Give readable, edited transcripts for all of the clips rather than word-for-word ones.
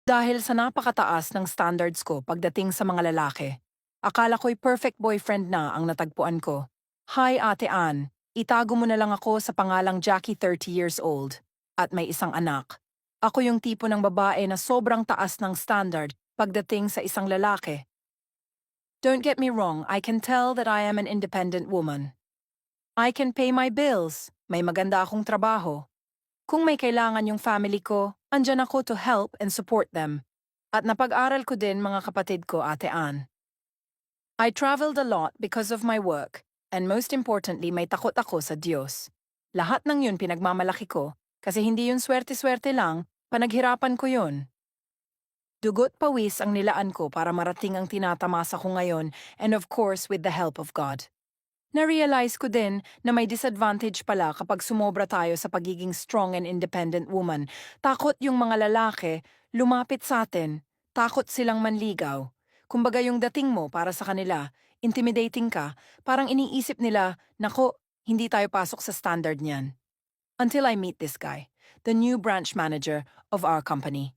Dahil sa napakataas ng standards ko pagdating sa mga lalaki, akala ko'y perfect boyfriend na ang natagpuan ko. Hi Ate Ann, itago mo na lang ako sa pangalang Jackie 30 years old at may isang anak. Ako yung tipo ng babae na sobrang taas ng standard pagdating sa isang lalaki. Don't get me wrong, I can tell that I am an independent woman. I can pay my bills, may maganda akong trabaho. Kung may kailangan yung family ko, andyan ako to help and support them. At napag-aral ko din mga kapatid ko, Ate Ann. I traveled a lot because of my work, and most importantly, may takot ako sa Diyos. Lahat ng yun pinagmamalaki ko, kasi hindi yun swerte-swerte lang, panaghirapan ko yun. Dugot pawis ang nilaan ko para marating ang tinatamasa ko ngayon, and of course with the help of God. Na-realize ko din na may disadvantage pala kapag sumobra tayo sa pagiging strong and independent woman. Takot yung mga lalaki, lumapit sa atin. Takot silang manligaw. Kumbaga yung dating mo para sa kanila, intimidating ka, parang iniisip nila, nako, hindi tayo pasok sa standard niyan. Until I meet this guy, the new branch manager of our company.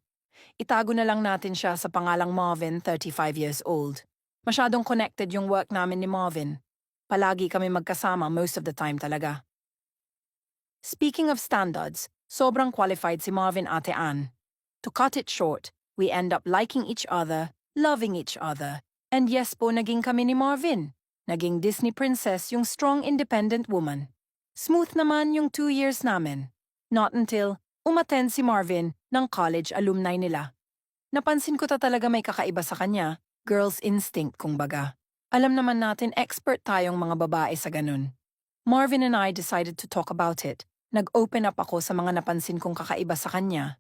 Itago na lang natin siya sa pangalang Marvin, 35 years old. Masyadong connected yung work namin ni Marvin. Palagi kami magkasama most of the time talaga. Speaking of standards, sobrang qualified si Marvin, Ate Ann. To cut it short, we end up liking each other, loving each other. And yes po, naging kami ni Marvin. Naging Disney princess yung strong independent woman. Smooth naman yung 2 years namin. Not until umattend si Marvin ng college alumni nila. Napansin ko talaga may kakaiba sa kanya, girl's instinct kumbaga. Alam naman natin expert tayong mga babae sa ganun. Marvin and I decided to talk about it. Nag-open up ako sa mga napansin kong kakaiba sa kanya.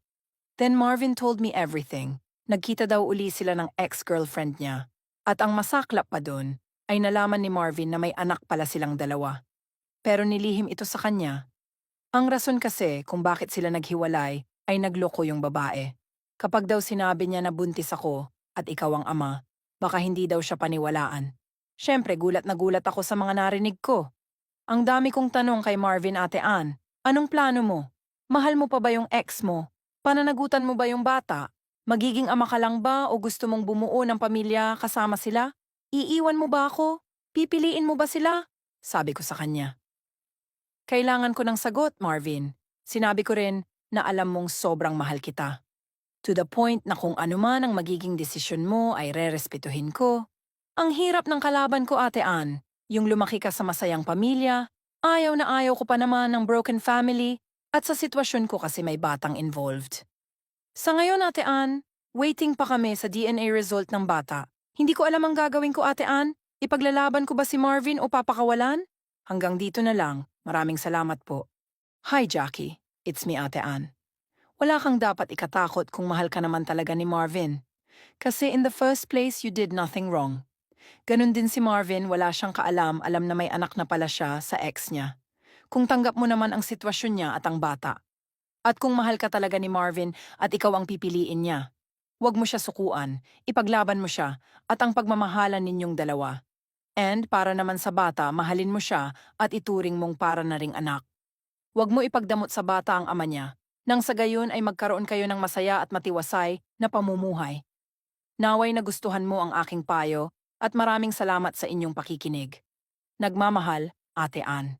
Then Marvin told me everything. Nagkita daw uli sila ng ex-girlfriend niya. At ang masaklap pa dun, ay nalaman ni Marvin na may anak pala silang dalawa. Pero nilihim ito sa kanya. Ang rason kasi kung bakit sila naghiwalay ay nagloko yung babae. Kapag daw sinabi niya na buntis ako at ikaw ang ama, baka hindi daw siya paniwalaan. Siyempre gulat na gulat ako sa mga narinig ko. Ang dami kong tanong kay Marvin, Ate Ann. Anong plano mo? Mahal mo pa ba yung ex mo? Pananagutan mo ba yung bata? Magiging ama ka lang ba o gusto mong bumuo ng pamilya kasama sila? Iiwan mo ba ako? Pipiliin mo ba sila? Sabi ko sa kanya. Kailangan ko ng sagot, Marvin. Sinabi ko rin na alam mong sobrang mahal kita. To the point na kung ano man ang magiging desisyon mo ay rerespetuhin ko. Ang hirap ng kalaban ko, Ate Ann. Yung lumaki ka sa masayang pamilya, ayaw na ayaw ko pa naman ng broken family, at sa sitwasyon ko kasi may batang involved. Sa ngayon, Ate Ann, waiting pa kami sa DNA result ng bata. Hindi ko alam ang gagawin ko, Ate Ann. Ipaglalaban ko ba si Marvin o papakawalan? Hanggang dito na lang. Maraming salamat po. Hi, Jackie. It's me, Ate Ann. Wala kang dapat ikatakot kung mahal ka naman talaga ni Marvin. Kasi in the first place, you did nothing wrong. Ganun din si Marvin, wala siyang kaalam, alam na may anak na pala siya sa ex niya. Kung tanggap mo naman ang sitwasyon niya at ang bata. At kung mahal ka talaga ni Marvin at ikaw ang pipiliin niya, huwag mo siya sukuan, ipaglaban mo siya at ang pagmamahalan ninyong dalawa. And para naman sa bata, mahalin mo siya at ituring mong para na ring anak. Huwag mo ipagdamot sa bata ang ama niya, nang sa gayon ay magkaroon kayo ng masaya at matiwasay na pamumuhay. Naway nagustuhan mo ang aking payo at maraming salamat sa inyong pakikinig. Nagmamahal, Ate Ann.